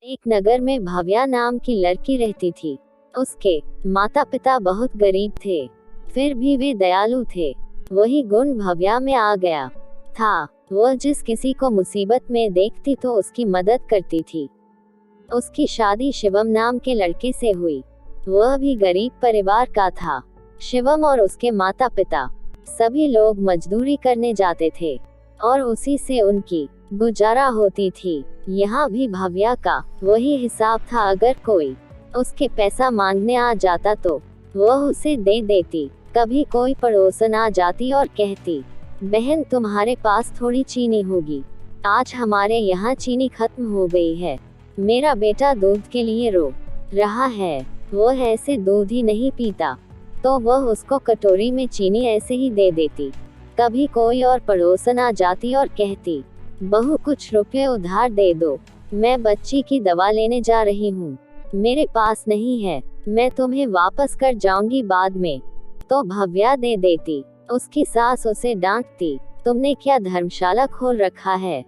एक नगर में भव्या नाम की लड़की रहती थी। उसके माता पिता बहुत गरीब थे, फिर भी वे दयालु थे। वही गुण भव्या में आ गया था। वह जिस किसी को मुसीबत में देखती तो उसकी मदद करती थी। उसकी शादी शिवम नाम के लड़के से हुई। वह भी गरीब परिवार का था। शिवम और उसके माता पिता सभी लोग मजदूरी करने जाते थे और उसी से उनकी गुजारा होती थी। यहाँ भी भव्या का वही हिसाब था। अगर कोई उसके पैसा मांगने आ जाता तो वह उसे दे देती। कभी कोई पड़ोसन आ जाती और कहती, बहन तुम्हारे पास थोड़ी चीनी होगी, आज हमारे यहाँ चीनी खत्म हो गई है, मेरा बेटा दूध के लिए रो रहा है, वह ऐसे दूध ही नहीं पीता, तो वह उसको कटोरी में चीनी ऐसे ही दे देती। कभी कोई और पड़ोसन आ जाती और कहती, बहू कुछ रुपए उधार दे दो, मैं बच्ची की दवा लेने जा रही हूँ, मेरे पास नहीं है, मैं तुम्हें वापस कर जाऊंगी बाद में, तो भव्या दे देती। उसकी सास उसे डांटती, तुमने क्या धर्मशाला खोल रखा है,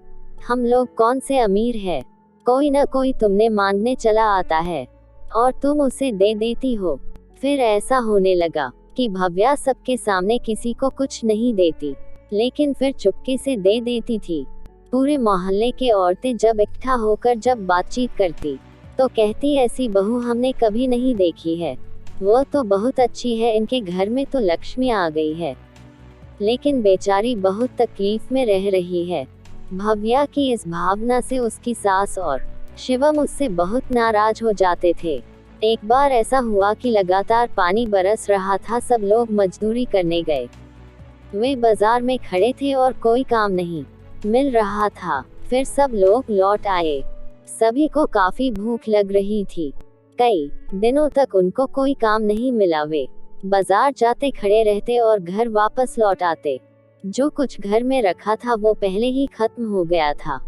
हम लोग कौन से अमीर है, कोई न कोई तुमने मांगने चला आता है और तुम उसे दे देती हो। फिर ऐसा होने लगा कि भव्या सबके सामने किसी को कुछ नहीं देती, लेकिन फिर चुपके से दे देती थी। पूरे मोहल्ले के औरतें जब इकट्ठा होकर जब बातचीत करती तो कहती, ऐसी बहू हमने कभी नहीं देखी है, वो तो बहुत अच्छी है, इनके घर में तो लक्ष्मी आ गई है, लेकिन बेचारी बहुत तकलीफ में रह रही है। भव्या की इस भावना से उसकी सास और शिवम उससे बहुत नाराज हो जाते थे। एक बार ऐसा हुआ कि लगातार पानी बरस रहा था, सब लोग मजदूरी करने गए। वे बाजार में खड़े थे और कोई काम नहीं मिल रहा था। फिर सब लोग लौट आए। सभी को काफी भूख लग रही थी। कई दिनों तक उनको कोई काम नहीं मिला। वे बाजार जाते, खड़े रहते और घर वापस लौट आते। जो कुछ घर में रखा था वो पहले ही खत्म हो गया था।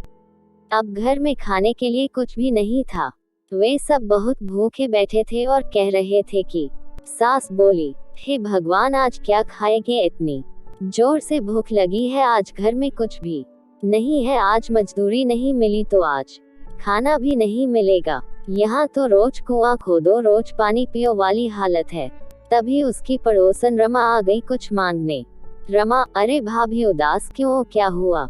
अब घर में खाने के लिए कुछ भी नहीं था। वे सब बहुत भूखे बैठे थे और कह रहे थे कि सास बोली, हे भगवान आज क्या खाएंगे, इतनी जोर से भूख लगी है, आज घर में कुछ भी नहीं है, आज मजदूरी नहीं मिली तो आज खाना भी नहीं मिलेगा। यहाँ तो रोज कुआं खोदो रोज पानी पियो वाली हालत है। तभी उसकी पड़ोसन रमा आ गई कुछ मांगने। रमा, अरे भाभी उदास क्यों, क्या हुआ?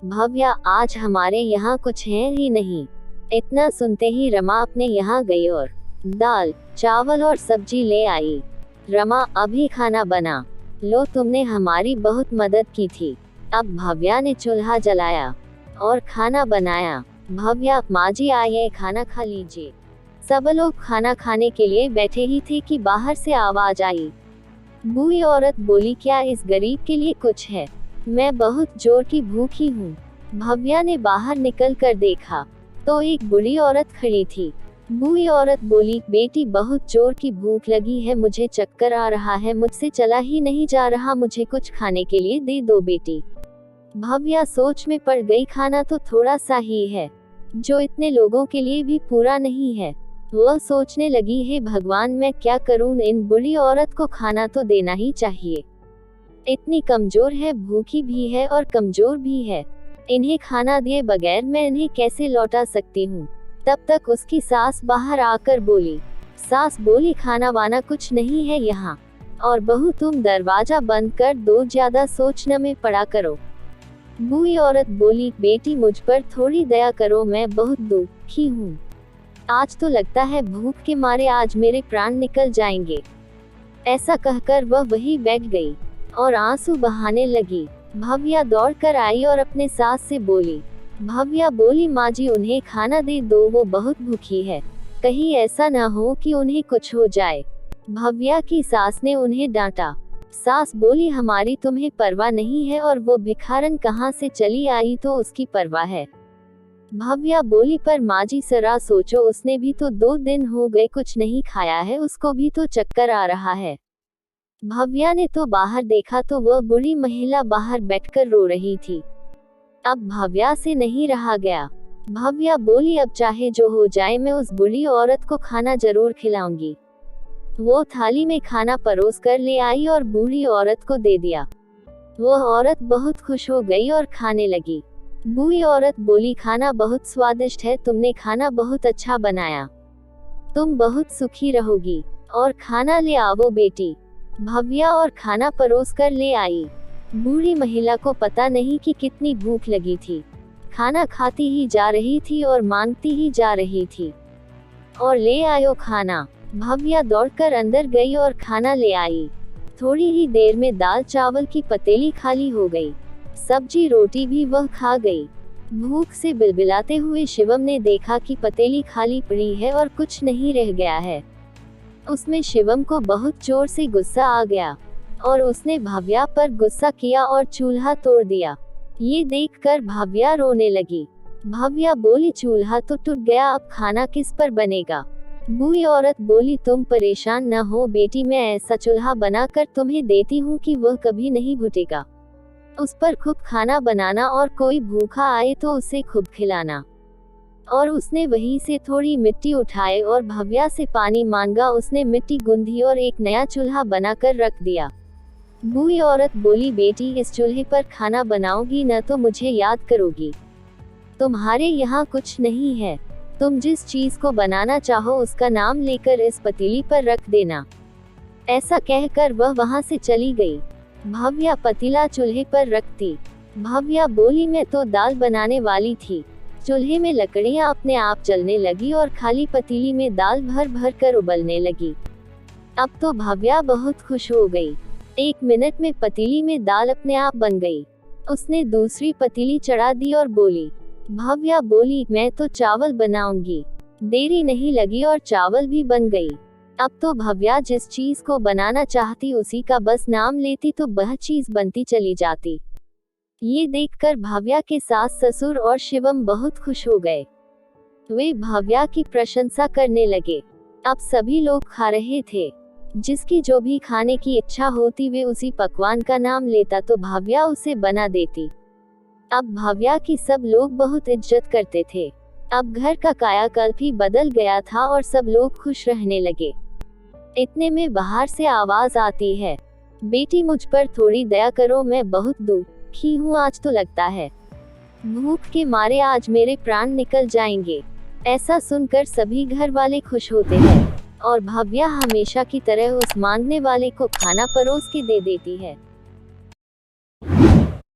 भव्या, आज हमारे यहाँ कुछ है ही नहीं। इतना सुनते ही रमा अपने यहाँ गई और दाल चावल और सब्जी ले आई। रमा, अभी खाना बना लो, तुमने हमारी बहुत मदद की थी। अब भव्या ने चूल्हा जलाया और खाना बनाया। भव्या, माँ जी आइए, खाना खा लीजिए। सब लोग खाना खाने के लिए बैठे ही थे कि बाहर से आवाज आई। बूढ़ी औरत बोली, क्या इस गरीब के लिए कुछ है? मैं बहुत जोर की भूखी हूँ। भव्या ने बाहर निकल कर देखा तो एक बूढ़ी औरत खड़ी थी। बूढ़ी औरत बोली, बेटी बहुत जोर की भूख लगी है, मुझे चक्कर आ रहा है, मुझसे चला ही नहीं जा रहा, मुझे कुछ खाने के लिए दे दो बेटी। भव्या सोच में पड़ गई, खाना तो थोड़ा सा ही है, जो इतने लोगों के लिए भी पूरा नहीं है। वह सोचने लगी, हे भगवान मैं क्या करूं, इन बूढ़ी औरत को खाना तो देना ही चाहिए, इतनी कमजोर है, भूखी भी है और कमजोर भी है, इन्हें खाना दिए बगैर मैं इन्हें कैसे लौटा सकती हूँ। तब तक उसकी सास बाहर आकर बोली। सास बोली, खाना वाना कुछ नहीं है यहाँ, और बहू तुम दरवाजा बंद कर दो, ज्यादा सोचने में पड़ा करो। बूढ़ी औरत बोली, बेटी मुझ पर थोड़ी दया करो, मैं बहुत दुखी हूँ, आज तो लगता है भूख के मारे आज मेरे प्राण निकल जाएंगे। ऐसा कहकर वह वहीं बैठ गई और आंसू बहाने लगी। भव्या दौड़ कर आई और अपने सास से बोली। भव्या बोली, माँ जी उन्हें खाना दे दो, वो बहुत भूखी है, कहीं ऐसा ना हो कि उन्हें कुछ हो जाए। भव्या की सास ने उन्हें डांटा। सास बोली, हमारी तुम्हें परवाह नहीं है, और वो भिखारन कहाँ से चली आई तो उसकी परवाह है। भव्या बोली, पर माँ जी जरा सोचो, उसने भी तो 2 दिन हो गए कुछ नहीं खाया है, उसको भी तो चक्कर आ रहा है। भव्या ने तो बाहर देखा तो वह बूढ़ी महिला बाहर बैठकर रो रही थी। अब भव्या से नहीं रहा गया। भव्या बोली, अब चाहे जो हो जाए मैं उस बूढ़ी औरत को खाना जरूर खिलाऊंगी। वो थाली में खाना परोस कर ले आई और बूढ़ी औरत को दे दिया। वह औरत बहुत खुश हो गई और खाने लगी। बूढ़ी औरत बोली, खाना बहुत स्वादिष्ट है, तुमने खाना बहुत अच्छा बनाया, तुम बहुत सुखी रहोगी। और खाना ले आओ बेटी। भव्या और खाना परोस कर ले आई। बूढ़ी महिला को पता नहीं कि कितनी भूख लगी थी। खाना खाती ही जा रही थी और मांगती ही जा रही थी। और ले आयो खाना। भव्या दौड़कर अंदर गई और खाना ले आई। थोड़ी ही देर में दाल चावल की पतीली खाली हो गई। सब्जी रोटी भी वह खा गई। भूख से बिलबिलाते हुए शिवम ने देखा कि पतीली खाली पड़ी है और कुछ नहीं रह गया है। उसमें शिवम को बहुत जोर से गुस्सा आ गया और उसने भव्या पर गुस्सा किया और चूल्हा तोड़ दिया। ये देखकर भव्या रोने लगी। भव्या बोली, चूल्हा तो टूट गया, अब खाना किस पर बनेगा। बूढ़ी औरत बोली, तुम परेशान न हो बेटी, मैं ऐसा चूल्हा बनाकर तुम्हें देती हूँ कि वह कभी नहीं भुटेगा। उस पर खूब खाना बनाना और कोई भूखा आए तो उसे खूब खिलाना। और उसने वहीं से थोड़ी मिट्टी उठाई और भव्या से पानी मांगा। उसने मिट्टी गूंधी और एक नया चूल्हा बनाकर रख दिया। बूढ़ी औरत बोली, बेटी इस चूल्हे पर खाना बनाओगी न तो मुझे याद करोगी। तुम्हारे यहाँ कुछ नहीं है, तुम जिस चीज को बनाना चाहो उसका नाम लेकर इस पतीली पर रख देना। ऐसा कहकर वह वहां से चली गई। भव्या पतीला चूल्हे पर रखती। भव्या बोली, मैं तो दाल बनाने वाली थी। चूल्हे में लकड़ियां अपने आप जलने लगी और खाली पतीली में दाल भर भर कर उबलने लगी। अब तो भव्या बहुत खुश हो गई। 1 मिनट में पतीली में दाल अपने आप बन गई। उसने दूसरी पतीली चढ़ा दी और बोली। भव्या बोली, मैं तो चावल बनाऊंगी। देरी नहीं लगी और चावल भी बन गई। अब तो भव्या जिस चीज को बनाना चाहती उसी का बस नाम लेती तो वह चीज बनती चली जाती। ये देखकर भव्या के सास ससुर और शिवम बहुत खुश हो गए। वे भव्या की प्रशंसा करने लगे। अब सभी लोग खा रहे थे। जिसकी जो भी खाने की इच्छा होती वे उसी पकवान का नाम लेता तो भव्या उसे बना देती। अब भव्या की सब लोग बहुत इज्जत करते थे। अब घर का कायाकल्प ही बदल गया था और सब लोग खुश रहने लगे। इतने में बाहर से आवाज आती है, बेटी मुझ पर थोड़ी दया करो, मैं बहुत दुखी हूँ आज तो लगता है भूख के मारे आज मेरे प्राण निकल जाएंगे। ऐसा सुनकर सभी घर वाले खुश होते हैं और भव्या हमेशा की तरह उस मांगने वाले को खाना परोस के दे देती है।